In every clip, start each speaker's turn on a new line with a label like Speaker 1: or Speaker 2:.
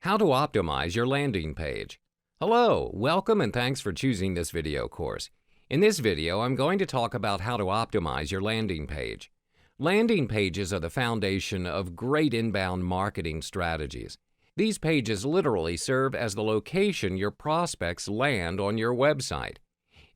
Speaker 1: How to optimize your landing page. Hello, welcome and thanks for choosing this video course. In this video, I'm going to talk about how to optimize your landing page. Landing pages are the foundation of great inbound marketing strategies. These pages literally serve as the location your prospects land on your website.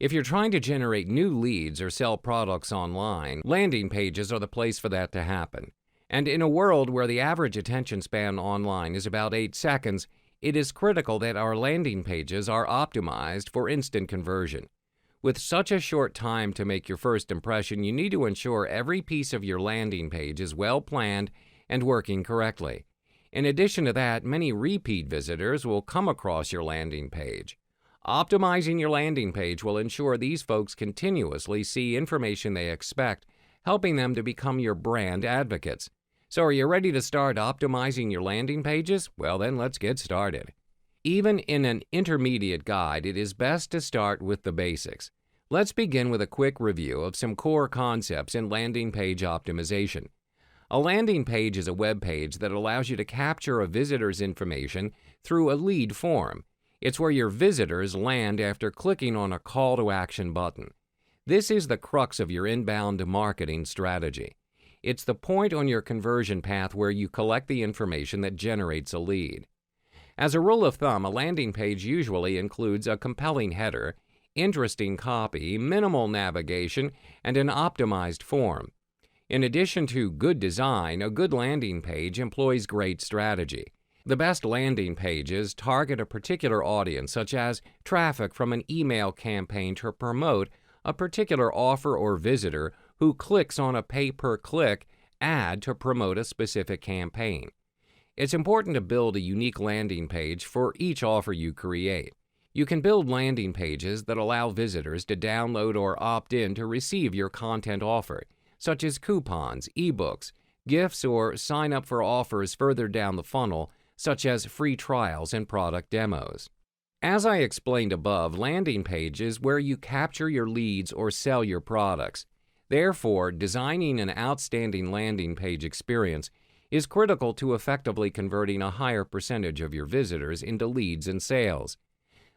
Speaker 1: If you're trying to generate new leads or sell products online, landing pages are the place for that to happen. And in a world where the average attention span online is about 8 seconds, it is critical that our landing pages are optimized for instant conversion. With such a short time to make your first impression, you need to ensure every piece of your landing page is well planned and working correctly. In addition to that, many repeat visitors will come across your landing page. Optimizing your landing page will ensure these folks continuously see information they expect, helping them to become your brand advocates. So are you ready to start optimizing your landing pages? Well then, let's get started. Even in an intermediate guide, it is best to start with the basics. Let's begin with a quick review of some core concepts in landing page optimization. A landing page is a web page that allows you to capture a visitor's information through a lead form. It's where your visitors land after clicking on a call to action button. This is the crux of your inbound marketing strategy. It's the point on your conversion path where you collect the information that generates a lead. As a rule of thumb, a landing page usually includes a compelling header, interesting copy, minimal navigation, and an optimized form. In addition to good design, a good landing page employs great strategy. The best landing pages target a particular audience, such as traffic from an email campaign to promote a particular offer or visitor who clicks on a pay-per-click ad to promote a specific campaign. It's important to build a unique landing page for each offer you create. You can build landing pages that allow visitors to download or opt in to receive your content offer, such as coupons, ebooks, gifts, or sign up for offers further down the funnel, such as free trials and product demos. As I explained above, landing page is where you capture your leads or sell your products. Therefore, designing an outstanding landing page experience is critical to effectively converting a higher percentage of your visitors into leads and sales.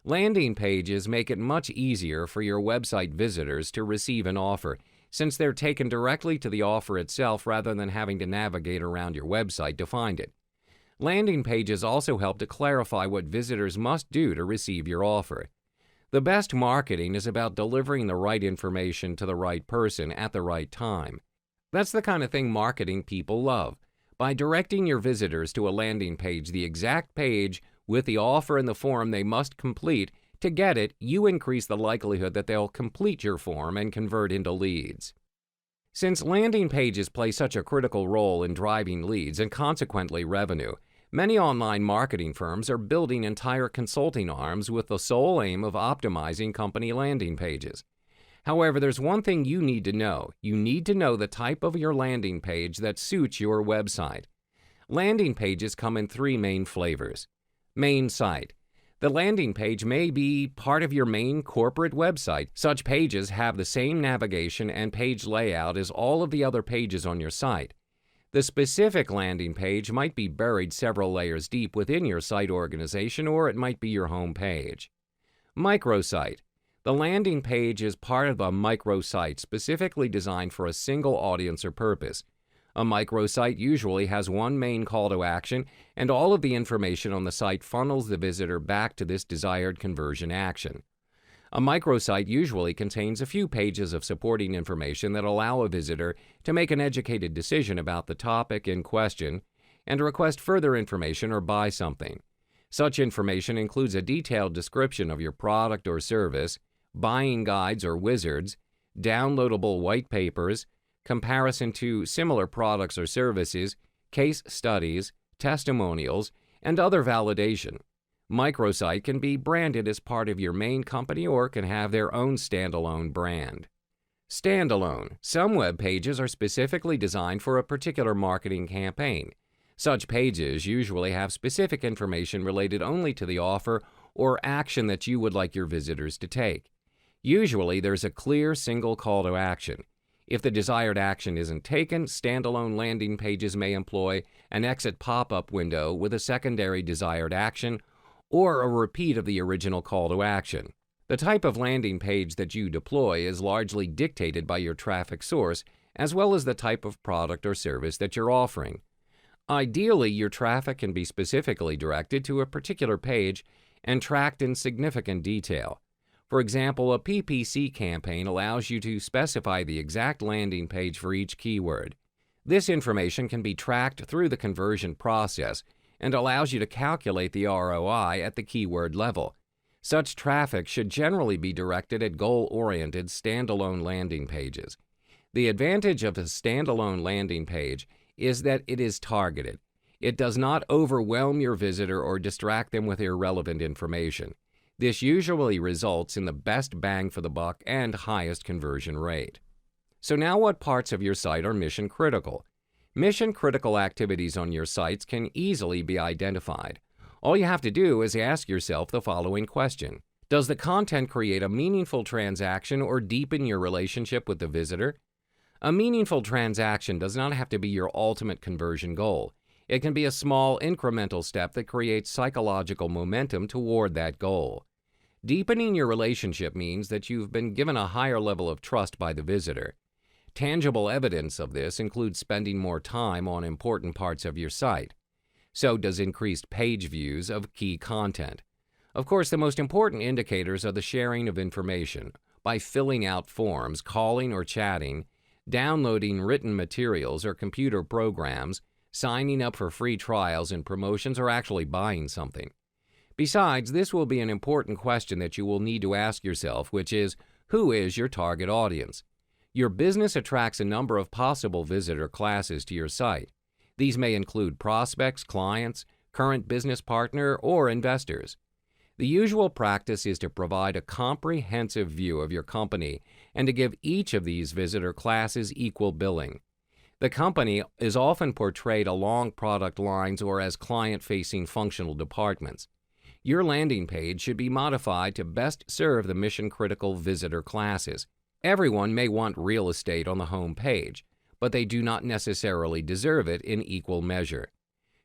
Speaker 1: Landing pages make it much easier for your website visitors to receive an offer, since they're taken directly to the offer itself rather than having to navigate around your website to find it. Landing pages also help to clarify what visitors must do to receive your offer. The best marketing is about delivering the right information to the right person at the right time. That's the kind of thing marketing people love. By directing your visitors to a landing page, the exact page with the offer and the form they must complete, to get it, you increase the likelihood that they'll complete your form and convert into leads. Since landing pages play such a critical role in driving leads and consequently revenue, many online marketing firms are building entire consulting arms with the sole aim of optimizing company landing pages. However, there's one thing you need to know. You need to know the type of your landing page that suits your website. Landing pages come in 3 main flavors. Main site. The landing page may be part of your main corporate website. Such pages have the same navigation and page layout as all of the other pages on your site. The specific landing page might be buried several layers deep within your site organization, or it might be your home page. Microsite. The landing page is part of a microsite specifically designed for a single audience or purpose. A microsite usually has one main call to action, and all of the information on the site funnels the visitor back to this desired conversion action. A microsite usually contains a few pages of supporting information that allow a visitor to make an educated decision about the topic in question and request further information or buy something. Such information includes a detailed description of your product or service, buying guides or wizards, downloadable white papers, comparison to similar products or services, case studies, testimonials, and other validation. Microsite can be branded as part of your main company or can have their own standalone brand. Standalone. Some web pages are specifically designed for a particular marketing campaign. Such pages usually have specific information related only to the offer or action that you would like your visitors to take. Usually there's a clear single call to action. If the desired action isn't taken, standalone landing pages may employ an exit pop-up window with a secondary desired action or a repeat of the original call to action. The type of landing page that you deploy is largely dictated by your traffic source as well as the type of product or service that you're offering. Ideally, your traffic can be specifically directed to a particular page and tracked in significant detail. For example, a PPC campaign allows you to specify the exact landing page for each keyword. This information can be tracked through the conversion process and allows you to calculate the ROI at the keyword level. Such traffic should generally be directed at goal-oriented standalone landing pages. The advantage of a standalone landing page is that it is targeted. It does not overwhelm your visitor or distract them with irrelevant information. This usually results in the best bang for the buck and highest conversion rate. So now what parts of your site are mission critical? Mission critical activities on your sites can easily be identified. All you have to do is ask yourself the following question. Does the content create a meaningful transaction or deepen your relationship with the visitor? A meaningful transaction does not have to be your ultimate conversion goal. It can be a small incremental step that creates psychological momentum toward that goal. Deepening your relationship means that you've been given a higher level of trust by the visitor. Tangible evidence of this includes spending more time on important parts of your site. So does increased page views of key content. Of course, the most important indicators are the sharing of information by filling out forms, calling or chatting, downloading written materials or computer programs, signing up for free trials and promotions, or actually buying something. Besides, this will be an important question that you will need to ask yourself, which is, who is your target audience? Your business attracts a number of possible visitor classes to your site. These may include prospects, clients, current business partner, or investors. The usual practice is to provide a comprehensive view of your company and to give each of these visitor classes equal billing. The company is often portrayed along product lines or as client-facing functional departments. Your landing page should be modified to best serve the mission-critical visitor classes. Everyone may want real estate on the home page, but they do not necessarily deserve it in equal measure.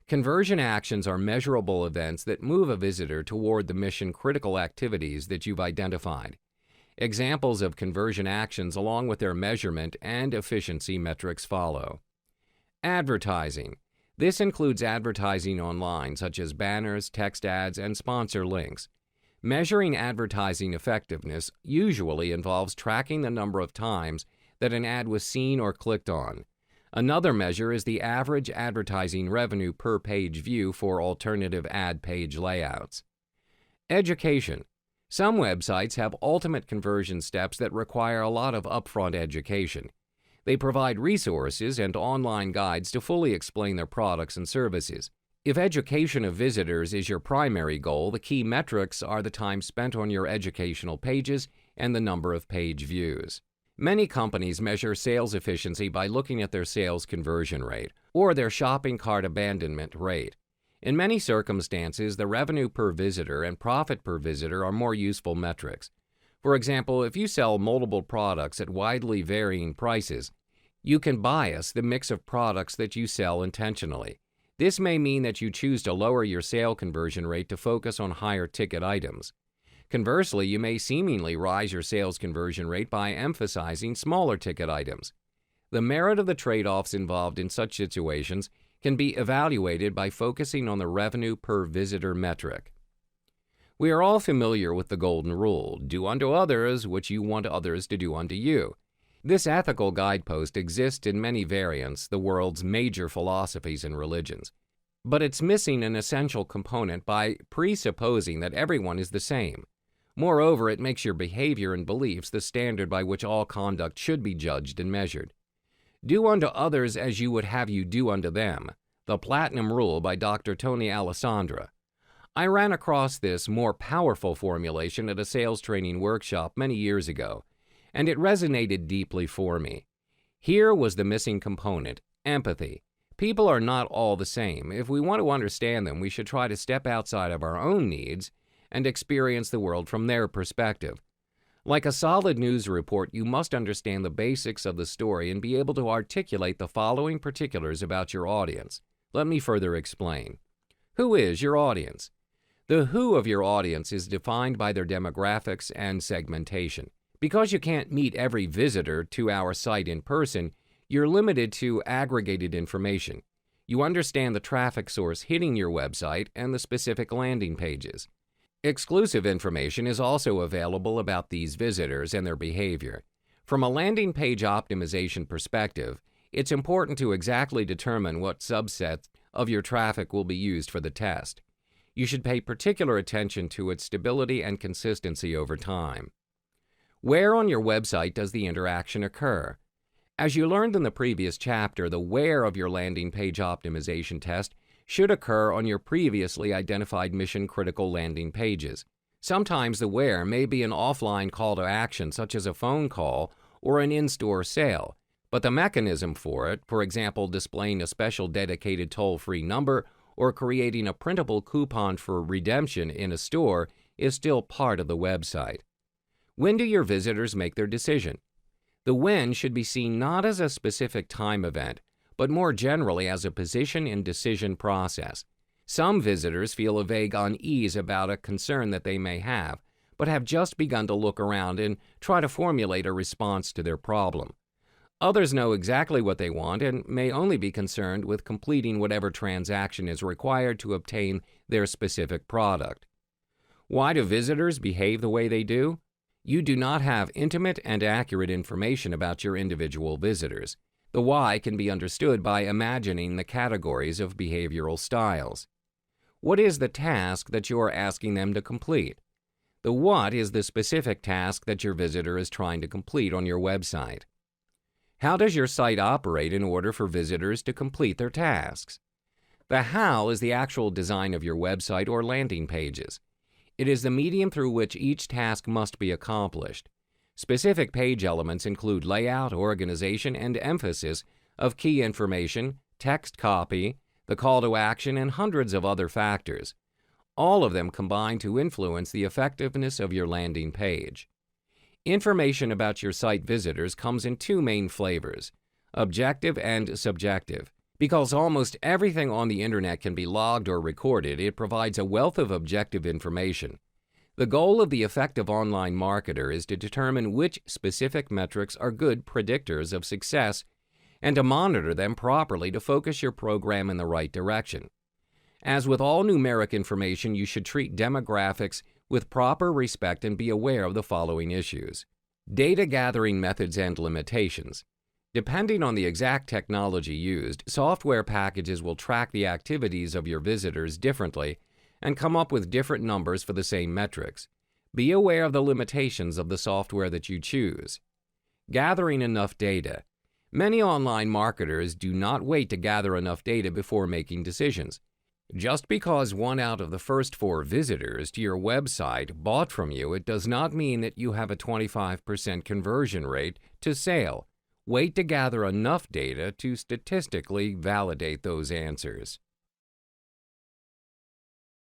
Speaker 1: Conversion actions are measurable events that move a visitor toward the mission-critical activities that you've identified. Examples of conversion actions along with their measurement and efficiency metrics follow. Advertising. This includes advertising online, such as banners, text ads, and sponsor links. Measuring advertising effectiveness usually involves tracking the number of times that an ad was seen or clicked on. Another measure is the average advertising revenue per page view for alternative ad page layouts. Education. Some websites have ultimate conversion steps that require a lot of upfront education. They provide resources and online guides to fully explain their products and services. If education of visitors is your primary goal, the key metrics are the time spent on your educational pages and the number of page views. Many companies measure sales efficiency by looking at their sales conversion rate or their shopping cart abandonment rate. In many circumstances, the revenue per visitor and profit per visitor are more useful metrics. For example, if you sell multiple products at widely varying prices, you can bias the mix of products that you sell intentionally. This may mean that you choose to lower your sale conversion rate to focus on higher ticket items. Conversely, you may seemingly rise your sales conversion rate by emphasizing smaller ticket items. The merit of the trade-offs involved in such situations can be evaluated by focusing on the revenue per visitor metric. We are all familiar with the golden rule, do unto others what you want others to do unto you. This ethical guidepost exists in many variants, the world's major philosophies and religions. But it's missing an essential component by presupposing that everyone is the same. Moreover, it makes your behavior and beliefs the standard by which all conduct should be judged and measured. Do unto others as you would have you do unto them, the Platinum Rule by Dr. Tony Alessandra. I ran across this more powerful formulation at a sales training workshop many years ago, and it resonated deeply for me. Here was the missing component, empathy. People are not all the same. If we want to understand them, we should try to step outside of our own needs and experience the world from their perspective. Like a solid news report, you must understand the basics of the story and be able to articulate the following particulars about your audience. Let me further explain. Who is your audience? The who of your audience is defined by their demographics and segmentation. Because you can't meet every visitor to our site in person, you're limited to aggregated information. You understand the traffic source hitting your website and the specific landing pages. Exclusive information is also available about these visitors and their behavior. From a landing page optimization perspective, it's important to exactly determine what subsets of your traffic will be used for the test. You should pay particular attention to its stability and consistency over time. Where on your website does the interaction occur? As you learned in the previous chapter, the where of your landing page optimization test should occur on your previously identified mission-critical landing pages. Sometimes the where may be an offline call to action, such as a phone call or an in-store sale, but the mechanism for it, for example, displaying a special dedicated toll-free number or creating a printable coupon for redemption in a store, is still part of the website. When do your visitors make their decision? The when should be seen not as a specific time event, but more generally as a position in decision process. Some visitors feel a vague unease about a concern that they may have, but have just begun to look around and try to formulate a response to their problem. Others know exactly what they want and may only be concerned with completing whatever transaction is required to obtain their specific product. Why do visitors behave the way they do? You do not have intimate and accurate information about your individual visitors. The why can be understood by imagining the categories of behavioral styles. What is the task that you are asking them to complete? The what is the specific task that your visitor is trying to complete on your website. How does your site operate in order for visitors to complete their tasks? The how is the actual design of your website or landing pages. It is the medium through which each task must be accomplished. Specific page elements include layout, organization, and emphasis of key information, text copy, the call to action, and hundreds of other factors. All of them combine to influence the effectiveness of your landing page. Information about your site visitors comes in two main flavors, objective and subjective. Because almost everything on the internet can be logged or recorded, it provides a wealth of objective information. The goal of the effective online marketer is to determine which specific metrics are good predictors of success and to monitor them properly to focus your program in the right direction. As with all numeric information, you should treat demographics with proper respect and be aware of the following issues. Data gathering methods and limitations. Depending on the exact technology used, software packages will track the activities of your visitors differently and come up with different numbers for the same metrics. Be aware of the limitations of the software that you choose. Gathering enough data. Many online marketers do not wait to gather enough data before making decisions. Just because 1 out of the first 4 visitors to your website bought from you, it does not mean that you have a 25% conversion rate to sale. Wait to gather enough data to statistically validate those answers.